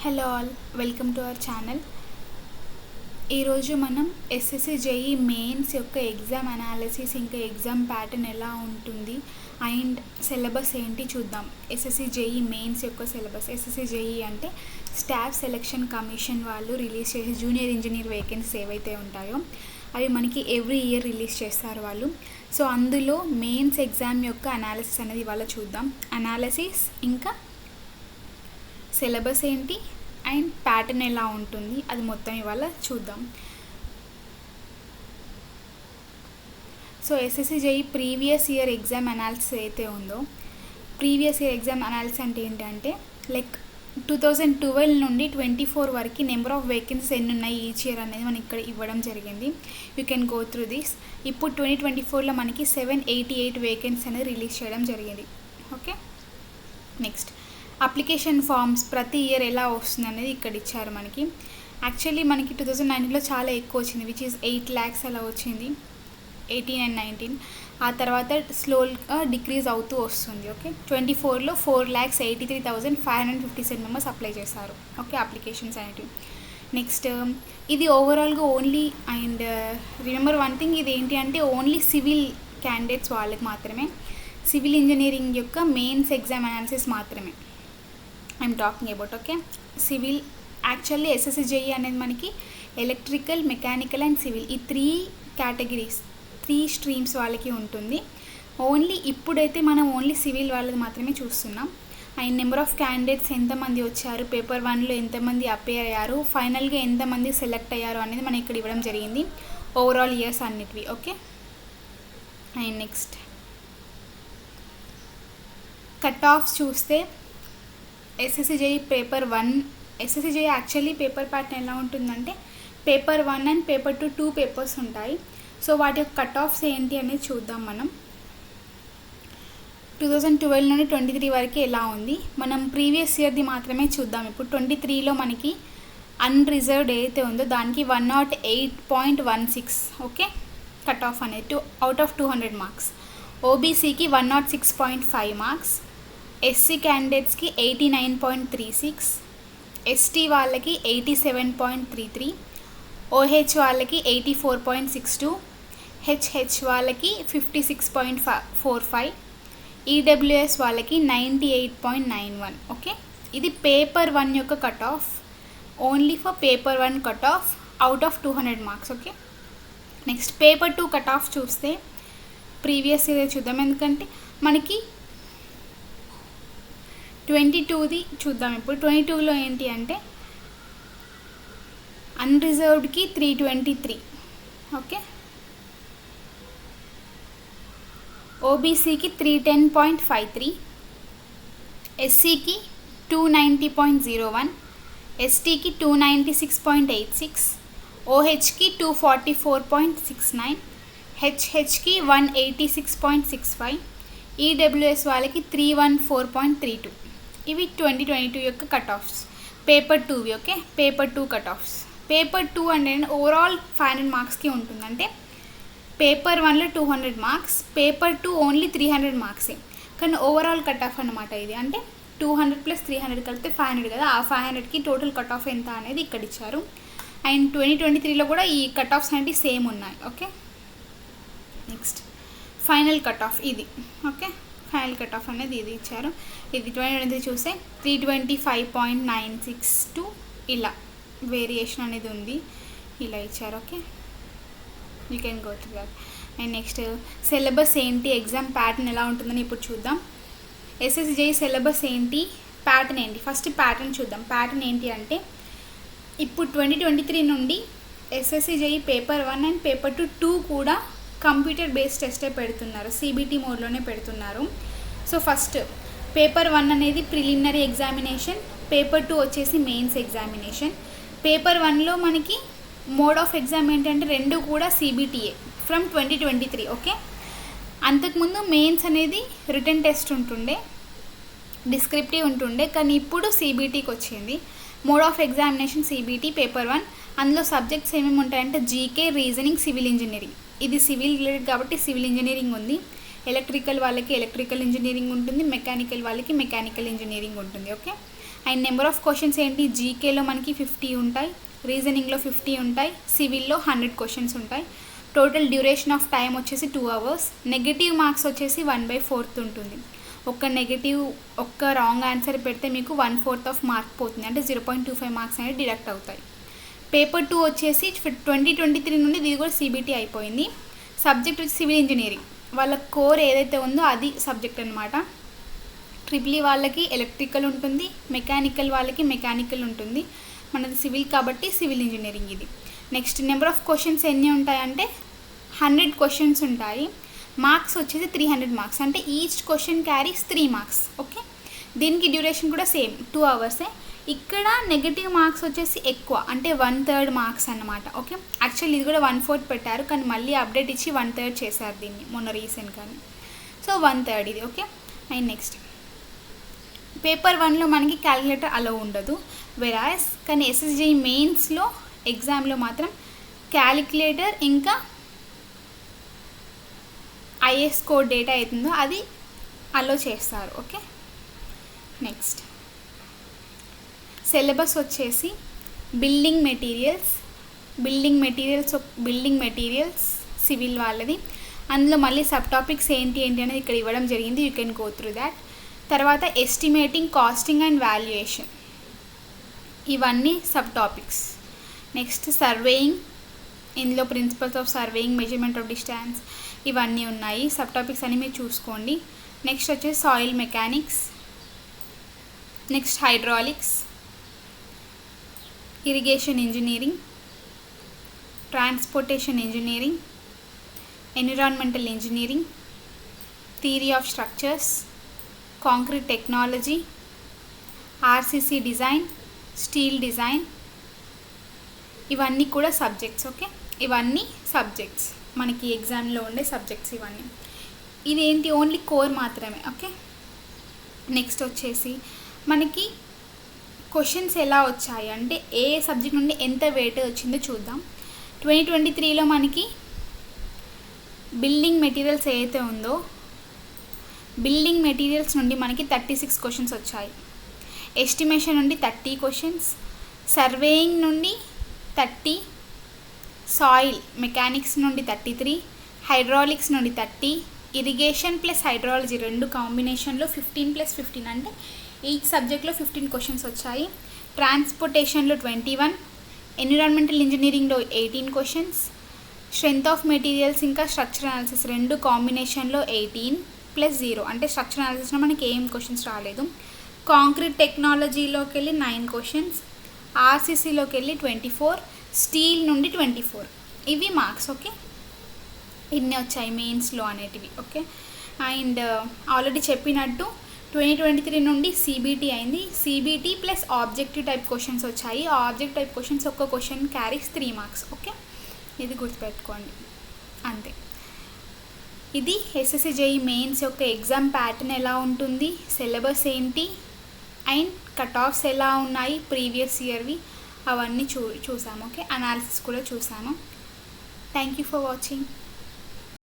Hello all, welcome to our channel. ఈరోజు మనం SSC JEE mains యొక్క ఎగ్జామ్ అనాలిసిస్ ఇంకా ఎగ్జామ్ ప్యాటర్న్ ఎలా ఉంటుంది అండ్ సిలబస్ ఏంటి చూద్దాం. ఎస్ఎస్సి జేఈ మెయిన్స్ యొక్క సిలబస్. ఎస్ఎస్సి జేఈ అంటే స్టాఫ్ సెలక్షన్ కమిషన్ వాళ్ళు రిలీజ్ చేసే జూనియర్ ఇంజనీర్ వేకెన్సీస్ ఏవైతే ఉంటాయో అవి మనకి ఎవ్రీ ఇయర్ రిలీజ్ చేస్తారు వాళ్ళు. సో అందులో మెయిన్స్ ఎగ్జామ్ యొక్క అనాలిసిస్ అనేది ఇవాళ చూద్దాం. అనాలిసిస్ ఇంకా సిలబస్ ఏంటి అండ్ ప్యాటర్న్ ఎలా ఉంటుంది అది మొత్తం ఇవాళ చూద్దాం. So SSC JEE previous year exam analysis అయితే ఉందో, ప్రీవియస్ ఇయర్ ఎగ్జామ్ అనాలిసిస్ అంటే ఏంటంటే లైక్ 2012 నుండి 24 వరకు నెంబర్ ఆఫ్ వేకెన్సీస్ ఎన్ని ఉన్నాయి ఈచ్ ఇయర్ అనేది మనకి ఇక్కడ ఇవ్వడం జరిగింది. You can go through this. ఇప్పుడు 2024లో మనకి 788 వేకెన్సీ అనేది రిలీజ్ చేయడం జరిగింది. ఓకే, నెక్స్ట్ అప్లికేషన్ ఫామ్స్ ప్రతి ఇయర్ ఎలా వస్తుంది అనేది ఇక్కడ ఇచ్చారు మనకి. యాక్చువల్లీ మనకి 2019లో చాలా ఎక్కువ వచ్చింది, విచ్ ఈజ్ 8 lakhs అలా వచ్చింది, 18 and 19. ఆ తర్వాత స్లోగా డిక్రీజ్ అవుతూ వస్తుంది. ఓకే, 24లో 4,83,557 మెంబర్స్ అప్లై చేశారు. ఓకే, అప్లికేషన్స్ అనేటివి. నెక్స్ట్ ఇది ఓవరాల్గా only and remember one thing, ఇది ఏంటి అంటే ఓన్లీ సివిల్ క్యాండిడేట్స్ వాళ్ళకి మాత్రమే, సివిల్ ఇంజనీరింగ్ యొక్క మెయిన్స్ ఎగ్జామ్ అనాలిసిస్ మాత్రమే I'm talking about. Okay, civil actually SSC JEE అనేది మనకి ఎలక్ట్రికల్, మెకానికల్ అండ్ సివిల్ ఈ 3 కేటగిరీస్ 3 స్ట్రీమ్స్ వాళ్ళకి ఉంటుంది. ఓన్లీ ఇప్పుడైతే మనం ఓన్లీ సివిల్ వాళ్ళది మాత్రమే చూస్తున్నాం. అండ్ నెంబర్ ఆఫ్ క్యాండిడేట్స్ ఎంతమంది వచ్చారు, పేపర్ 1లో ఎంతమంది అపేర్ అయ్యారు, ఫైనల్గా ఎంతమంది సెలెక్ట్ అయ్యారు అనేది మనం ఇక్కడ ఇవ్వడం జరిగింది, ఓవరాల్ ఇయర్స్ అన్నిటివి. Okay, and next cut offs చూస్తే SSC JE paper 1, SSC JE actually paper pattern ఎలా ఉంటుందంటే పేపర్ 1 అండ్ పేపర్ 2 పేపర్స్ ఉంటాయి. సో వాటి యొక్క కట్ ఆఫ్స్ ఏంటి అనేది చూద్దాం మనం. 2012 నుండి 23 వరకు ఎలా ఉంది, మనం ప్రీవియస్ ఇయర్ది మాత్రమే చూద్దాం. ఇప్పుడు 23లో మనకి అన్రిజర్వ్డ్ ఏదైతే ఉందో దానికి 108.16 ఓకే కట్ ఆఫ్ అనేది అవుట్ ఆఫ్ 200 మార్క్స్. ఓబీసీకి 106.5 మార్క్స్, ఎస్సీ క్యాండిడేట్స్కి 89.36, ఎస్టీ వాళ్ళకి 87.33, ఓహెచ్ వాళ్ళకి 84.62, హెచ్హెచ్ వాళ్ళకి 56.45, ఈడబ్ల్యూఎస్ వాళ్ళకి 98.91. ఓకే, ఇది పేపర్ 1 యొక్క cut off, only for paper 1 cut off out of 200 marks. Okay, next paper 2 cut off చూస్తే ప్రీవియస్ ఇయర్ చూద్దాం, ఎందుకంటే మనకి 22ది చూద్దాం. ఇప్పుడు 22లో ఏంటి అంటే అన్రిజర్వ్డ్కి 323, ఓకే, ఓబీసీకి 310.53, ఎస్సీకి 290.01, ఎస్టీకి 296.86, ఓహెచ్కి 244.69, హెచ్హెచ్కి 186.65, ఈడబ్ల్యూఎస్ వాళ్ళకి 314.32. ఇవి 2022 యొక్క కట్ ఆఫ్స్ పేపర్ 2వి. Okay, paper 2 cut offs. Paper 2 అంటే ఓవరాల్ 500 మార్క్స్కి ఉంటుంది. అంటే పేపర్ 1లో 200 మార్క్స్, పేపర్ 2 ఓన్లీ 300 మార్క్సే, కానీ ఓవరాల్ కట్ ఆఫ్ అనమాట ఇది. అంటే 200 + 300 కలిపితే 500 కదా, ఆ 500కి టోటల్ కట్ ఆఫ్ ఎంత అనేది ఇక్కడ ఇచ్చారు. అండ్ 2023లో కూడా ఈ కట్ ఆఫ్స్ అనేవి సేమ్ ఉన్నాయి. Okay, next final cut off ఇది. ఓకే, ఫైనల్ కట్ ఆఫ్ అనేది ఇది ఇచ్చారు. ఇది 2023 చూస్తే 325.962 ఇలా వేరియేషన్ అనేది ఉంది, ఇలా ఇచ్చారు. Okay, you can go through that. And next syllabus ఏంటి, ఎగ్జామ్ ప్యాటర్న్ ఎలా ఉంటుందని ఇప్పుడు చూద్దాం. ఎస్ఎస్సి జేఈ సిలబస్ ఏంటి, ప్యాటర్న్ ఏంటి. ఫస్ట్ ప్యాటర్న్ చూద్దాం. ప్యాటర్న్ ఏంటి అంటే ఇప్పుడు 2023 నుండి SSC JE paper 1 and paper 2 కూడా కంప్యూటర్ బేస్డ్ టెస్టే పెడుతున్నారు, సిబిటి మోడ్లోనే పెడుతున్నారు. సో ఫస్ట్ పేపర్ 1 అనేది ప్రిలిమినరీ ఎగ్జామినేషన్, పేపర్ 2 వచ్చేసి మెయిన్స్ ఎగ్జామినేషన్. పేపర్ 1లో మనకి మోడ్ ఆఫ్ ఎగ్జామ్ ఏంటంటే రెండు కూడా సిబిటిఏ ఫ్రమ్ 2023. ఓకే, అంతకుముందు మెయిన్స్ అనేది రిటన్ టెస్ట్ ఉంటుండే, డిస్క్రిప్టివ్ ఉంటుండే, కానీ ఇప్పుడు సిబిటికి వచ్చింది. Mode of examination CBT paper 1. అందులో సబ్జెక్ట్స్ ఏమేమి ఉంటాయంటే జీకే, రీజనింగ్, సివిల్ ఇంజనీరింగ్. ఇది సివిల్ రిలేటెడ్ కాబట్టి సివిల్ ఇంజనీరింగ్ ఉంది. ఎలక్ట్రికల్ వాళ్ళకి ఎలక్ట్రికల్ ఇంజనీరింగ్ ఉంటుంది, మెకానికల్ వాళ్ళకి మెకానికల్ ఇంజనీరింగ్ ఉంటుంది. Okay, and number of questions ఏంటి, జీకేలో మనకి 50 ఉంటాయి, రీజనింగ్లో 50 ఉంటాయి, సివిల్లో 100 క్వశ్చన్స్ ఉంటాయి. టోటల్ డ్యూరేషన్ ఆఫ్ టైం వచ్చేసి 2 hours. నెగిటివ్ మార్క్స్ వచ్చేసి 1/4 ఉంటుంది. ఒక్క రాంగ్ ఆన్సర్ పెడితే మీకు 1/4 ఆఫ్ మార్క్ పోతుంది, అంటే 0.25 మార్క్స్ అనేది డిడక్ట్ అవుతాయి. పేపర్ 2 వచ్చేసి 2023 నుండి ఇది కూడా సిబిటీ అయిపోయింది. సబ్జెక్ట్ వచ్చి సివిల్ ఇంజనీరింగ్, వాళ్ళ కోర్ ఏదైతే ఉందో అది సబ్జెక్ట్ అనమాట. ట్రిపుల్ ఈ వాళ్ళకి ఎలక్ట్రికల్ ఉంటుంది, మెకానికల్ వాళ్ళకి మెకానికల్ ఉంటుంది. మనది సివిల్ కాబట్టి సివిల్ ఇంజనీరింగ్ ఇది. నెక్స్ట్ నెంబర్ ఆఫ్ క్వశ్చన్స్ ఎన్ని ఉంటాయంటే 100 క్వశ్చన్స్ ఉంటాయి. మార్క్స్ వచ్చేసి 300 మార్క్స్, అంటే each question carries 3 marks. Okay, దీనికి డ్యూరేషన్ కూడా సేమ్ 2 hours. ఇక్కడ నెగిటివ్ మార్క్స్ వచ్చేసి ఎక్కువ, అంటే 1/3 మార్క్స్ అన్నమాట. ఓకే, యాక్చువల్లీ ఇది కూడా 1/4 పెట్టారు, కానీ మళ్ళీ అప్డేట్ ఇచ్చి 1/3 చేశారు దీన్ని మొన్న రీసెంట్గానే. సో 1/3 ఇది. ఓకే, అండ్ నెక్స్ట్ పేపర్ 1లో మనకి క్యాలిక్యులేటర్ అలో ఉండదు, వెరాస్ కానీ ఎస్ఎస్జి మెయిన్స్లో ఎగ్జామ్లో మాత్రం క్యాలిక్యులేటర్ ఇంకా ఐఎస్ కోడ్ డేటా అవుతుందో అది అలో చేస్తారు. ఓకే, నెక్స్ట్ సిలబస్ వచ్చేసి బిల్డింగ్ మెటీరియల్స్ సివిల్ వాళ్ళది. అందులో మళ్ళీ సబ్ టాపిక్స్ ఏంటి అనేది ఇక్కడ ఇవ్వడం జరిగింది, you can go through that. తర్వాత ఎస్టిమేటింగ్, కాస్టింగ్ అండ్ వాల్యుయేషన్, ఇవన్నీ సబ్ టాపిక్స్. నెక్స్ట్ సర్వేయింగ్, ఇందులో principles of surveying, measurement of distance, ఇవన్నీ ఉన్నాయి. సబ్ టాపిక్స్ అన్ని మీరు చూసుకోండి. నెక్స్ట్ వచ్చేసి soil mechanics, next hydraulics, irrigation engineering, transportation engineering, environmental engineering, theory of structures, concrete technology, RCC design, steel design, ఇవన్నీ కూడా subjects. Okay, ఇవన్నీ సబ్జెక్ట్స్ మనకి ఎగ్జామ్లో ఉండే సబ్జెక్ట్స్ ఇవన్నీ. ఇదేంటి, ఓన్లీ కోర్ మాత్రమే. ఓకే, నెక్స్ట్ వచ్చేసి మనకి క్వశ్చన్స్ ఎలా వచ్చాయి అంటే ఏ సబ్జెక్ట్ నుండి ఎంత వెయిట్ వచ్చిందో చూద్దాం. 2023లో మనకి బిల్డింగ్ మెటీరియల్స్ ఏదైతే ఉందో బిల్డింగ్ మెటీరియల్స్ నుండి మనకి 36 క్వశ్చన్స్ వచ్చాయి. ఎస్టిమేషన్ నుండి 30 క్వశ్చన్స్, సర్వేయింగ్ నుండి 30, సాయిల్ మెకానిక్స్ నుండి 33, హైడ్రాలిక్స్ నుండి 30, ఇరిగేషన్ ప్లస్ హైడ్రాలజీ రెండు కాంబినేషన్లో 15+15, అంటే ఈచ్ సబ్జెక్ట్లో 15 క్వశ్చన్స్ వచ్చాయి. ట్రాన్స్పోర్టేషన్లో 21, ఎన్విరాన్మెంటల్ ఇంజనీరింగ్లో 18 క్వశ్చన్స్, స్ట్రెంత్ ఆఫ్ మెటీరియల్స్ ఇంకా స్ట్రక్చర్ అనాలిసిస్ రెండు కాంబినేషన్లో 18+0, అంటే స్ట్రక్చర్ అనాలిసిస్లో మనకి ఏం క్వశ్చన్స్ రాలేదు. కాంక్రీట్ టెక్నాలజీలోకి వెళ్ళి 9 క్వశ్చన్స్, ఆర్సీసీలోకి వెళ్ళి 24, స్టీల్ నుండి 24. ఇవి మార్క్స్. ఓకే, ఇన్ని వచ్చాయి మెయిన్స్లో అనేటివి. ఓకే, అండ్ ఆల్రెడీ చెప్పినట్టు 2023 నుండి సిబిటీ అయింది. CBT plus objective type questions వచ్చాయి. ఆ ఆబ్జెక్టివ్ టైప్ క్వశ్చన్స్ ఒక్క క్వశ్చన్ క్యారీస్ 3 మార్క్స్. ఓకే, ఇది గుర్తుపెట్టుకోండి అంతే. ఇది ఎస్ఎస్సి జేఈ మెయిన్స్ యొక్క ఎగ్జామ్ ప్యాటర్న్ ఎలా ఉంటుంది, సిలబస్ ఏంటి, అండ్ కట్ ఆఫ్స్ ఎలా ఉన్నాయి ప్రీవియస్ ఇయర్వి, అవన్నీ చూసాము. ఓకే, అనాలిసిస్ కూడా చూసాము. Thank you for watching.